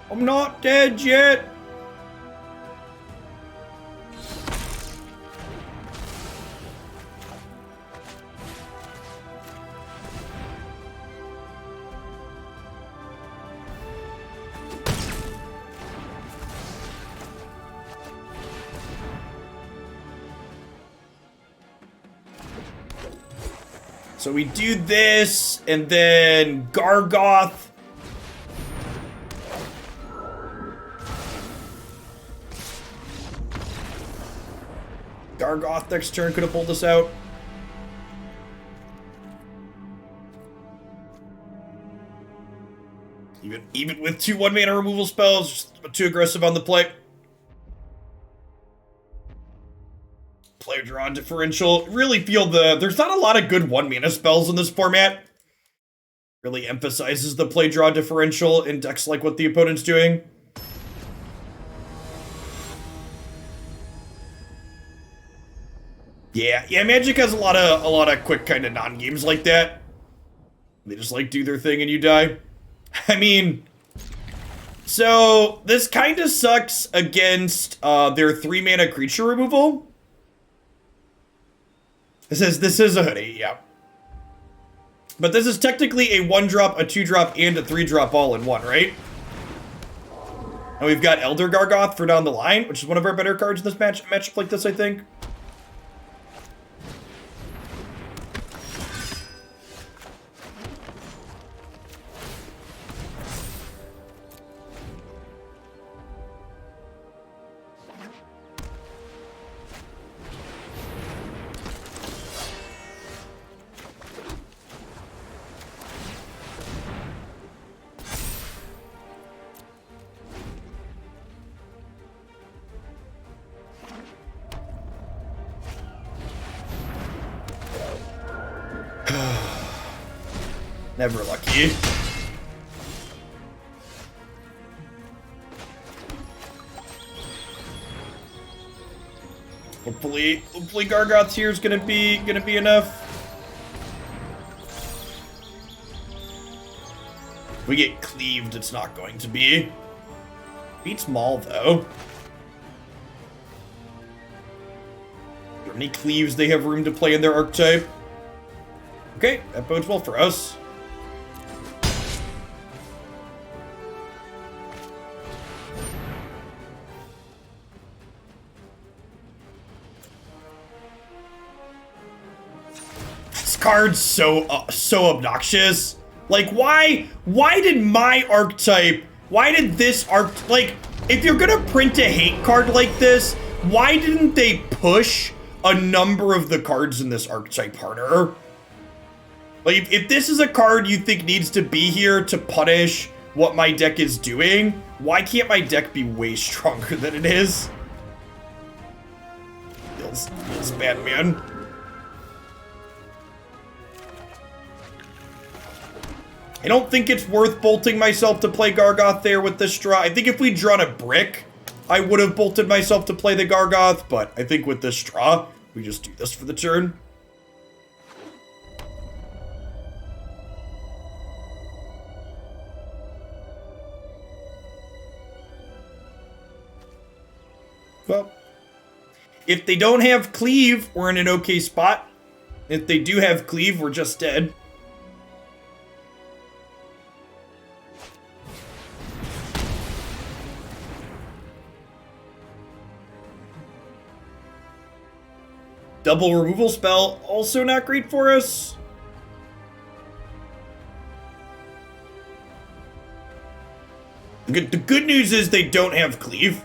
I'm not dead yet. So we do this, and then Gargaroth. Gargaroth next turn could have pulled us out. Even with 2 1-mana removal spells, just too aggressive on the play. play draw differential. Really feel there's not a lot of good 1-mana spells in this format. Really emphasizes the play draw differential in decks like what the opponent's doing. Yeah, Magic has a lot of quick kind of non-games like that. They just like do their thing and you die. I mean, so this kind of sucks against their 3-mana creature removal. This is a hoodie, yeah. But this is technically a 1-drop, a 2-drop, and a 3-drop all in one, right? And we've got Elder Gargaroth for down the line, which is one of our better cards in this matchup like this, I think. Never lucky. Hopefully Gargaroth here is gonna be enough. We get cleaved, it's not going to be. Beats Maul though. How many cleaves they have room to play in their archetype? Okay, that bodes well for us. Card's so obnoxious. Like, why did my archetype, why did this like, if you're gonna print a hate card like this, why didn't they push a number of the cards in this archetype harder? Like, if this is a card you think needs to be here to punish what my deck is doing, why can't my deck be way stronger than it is? Feels bad, man. I don't think it's worth bolting myself to play Gargaroth there with this draw. I think if we'd drawn a brick, I would have bolted myself to play the Gargaroth, but I think with this draw, we just do this for the turn. Well, if they don't have cleave, we're in an okay spot. If they do have cleave, we're just dead. Double removal spell, also not great for us. The good news is they don't have cleave.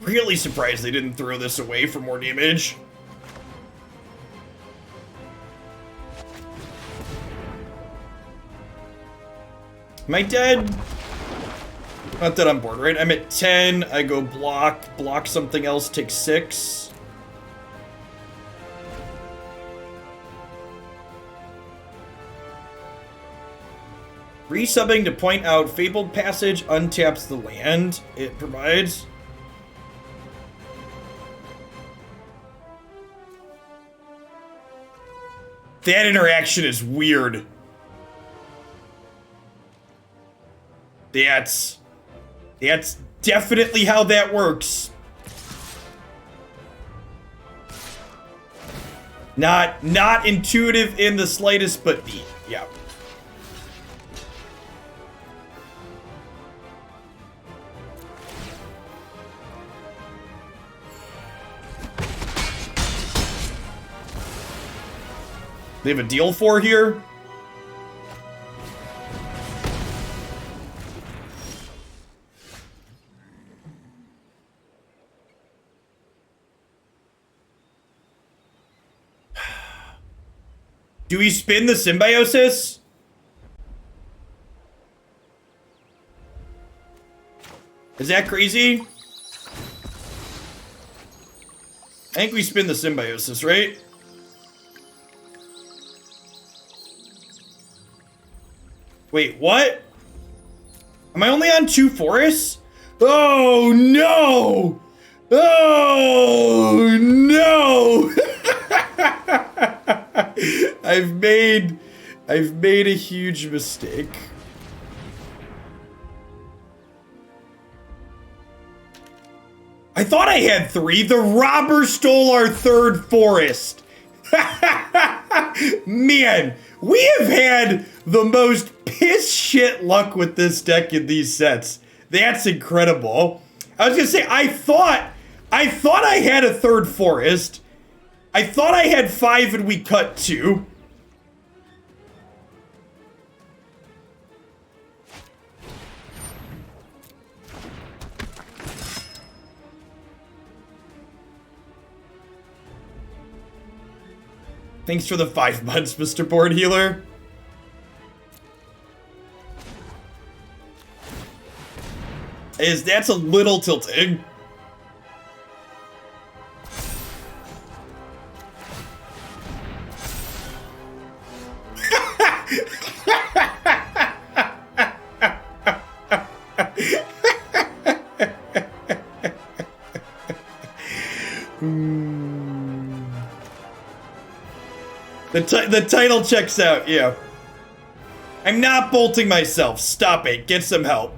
Really surprised they didn't throw this away for more damage. Am I dead? Not that I'm bored, right? I'm at 10. I go block something else, take 6. Resubbing to point out Fabled Passage untaps the land it provides. That interaction is weird. That's definitely how that works. Not intuitive in the slightest, but neat. Yeah. They have a deal for here. Do we spin the Symbiosis? Is that crazy? I think we spin the Symbiosis, right? Wait, what? Am I only on 2 forests? Oh no! Oh no! I've made a huge mistake. I thought I had 3. The robber stole our 3rd forest. Man, we have had the most piss shit luck with this deck in these sets. That's incredible. I was gonna say, I thought I had a 3rd forest. I thought I had 5 and we cut 2. Thanks for the 5 months, Mr. Board Healer. That's a little tilting. The title checks out, yeah. I'm not bolting myself. Stop it. Get some help.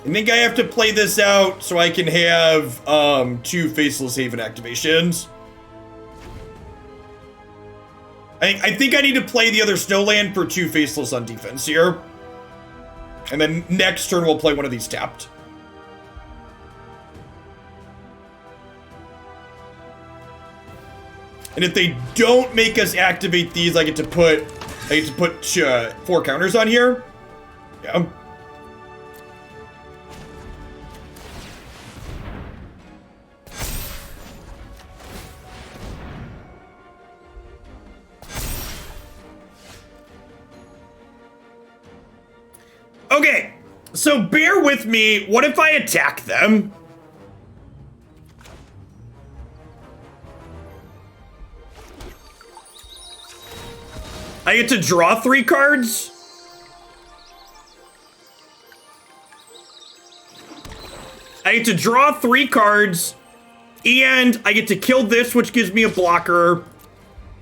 I think I have to play this out so I can have 2 Faceless Haven activations. I think I need to play the other Snowland for 2 Faceless on defense here. And then next turn we'll play one of these tapped. And if they don't make us activate these, I get to put 4 counters on here. Yeah. Okay, so bear with me. What if I attack them? I get to draw 3 cards? I get to draw 3 cards, and I get to kill this, which gives me a blocker.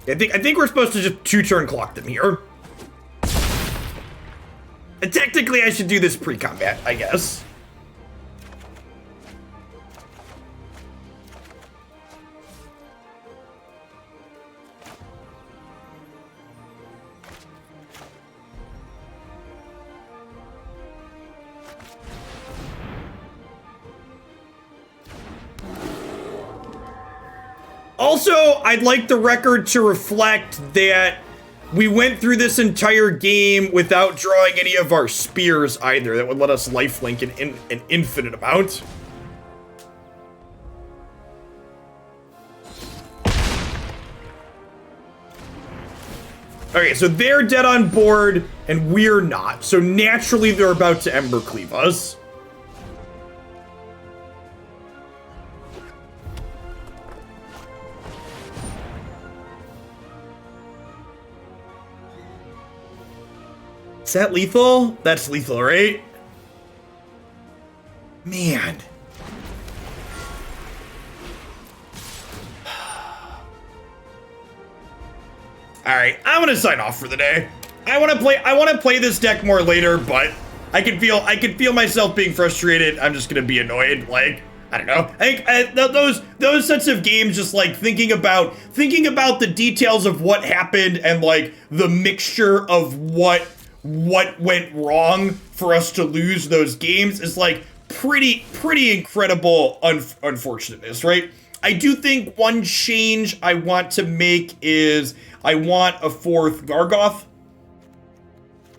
I think we're supposed to just 2-turn clock them here. And technically, I should do this pre-combat, I guess. Also, I'd like the record to reflect that we went through this entire game without drawing any of our spears either. That would let us lifelink an infinite amount. Okay, so they're dead on board, and we're not. So naturally, they're about to Ember Cleave us. Is that lethal? That's lethal, right? Man. Alright, I'm gonna sign off for the day. I wanna play this deck more later, but I can feel myself being frustrated. I'm just gonna be annoyed. Like, I don't know. I think those sets of games, just like thinking about the details of what happened and like the mixture of what went wrong for us to lose those games is like pretty incredible unfortunateness, right? I do think one change I want to make is I want a 4th Gargaroth.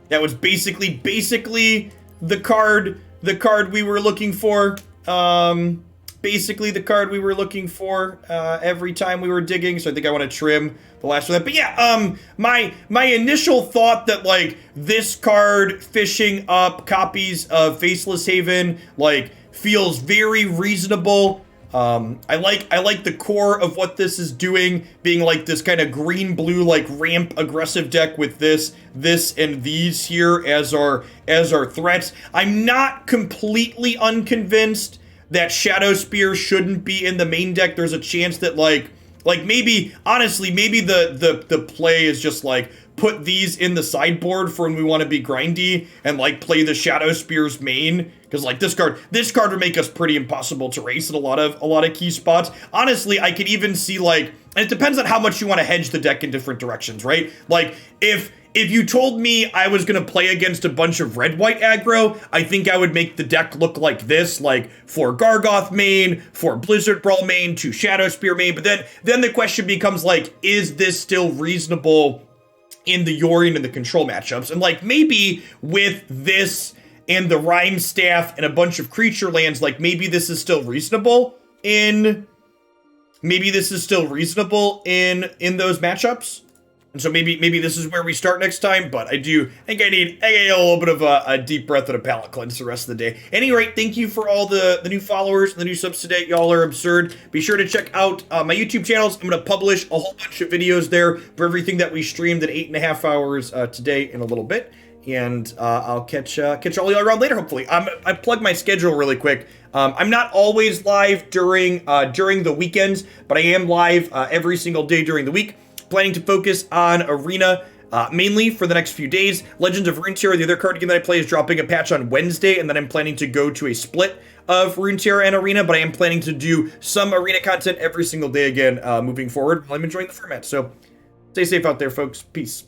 That was basically the card we were looking for. basically the card we were looking for every time we were digging, so I think I want to trim the last of that. But yeah, my initial thought that like this card fishing up copies of Faceless Haven like feels very reasonable. I like the core of what this is doing, being like this kind of green-blue like ramp aggressive deck with this, and these here as our threats. I'm not completely unconvinced that Shadowspear shouldn't be in the main deck. There's a chance that like maybe, honestly, maybe the play is just like put these in the sideboard for when we want to be grindy and like play the Shadowspear's main, because like this card would make us pretty impossible to race in a lot of key spots. Honestly, I could even see like, and it depends on how much you want to hedge the deck in different directions, right? Like if you told me I was going to play against a bunch of red-white aggro, I think I would make the deck look like this, like 4 Gargaroth main, 4 Blizzard Brawl main, 2 Shadowspear main. But then the question becomes like, is this still reasonable in the Yorion and the control matchups? And like maybe with this and the Rime Staff and a bunch of creature lands, like maybe this is still reasonable in those matchups. And so maybe this is where we start next time, but I think I need a little bit of a deep breath and a palate cleanse the rest of the day. At any rate, thank you for all the new followers and the new subs today. Y'all are absurd. Be sure to check out my YouTube channels. I'm going to publish a whole bunch of videos there for everything that we streamed at 8.5 hours today in a little bit. And I'll catch all y'all around later, hopefully. I plug my schedule really quick. I'm not always live during the weekends, but I am live every single day during the week. Planning to focus on Arena mainly for the next few days. Legends of Runeterra, the other card game that I play, is dropping a patch on Wednesday, and then I'm planning to go to a split of Runeterra and Arena, but I am planning to do some Arena content every single day again moving forward while I'm enjoying the format. So stay safe out there, folks. Peace.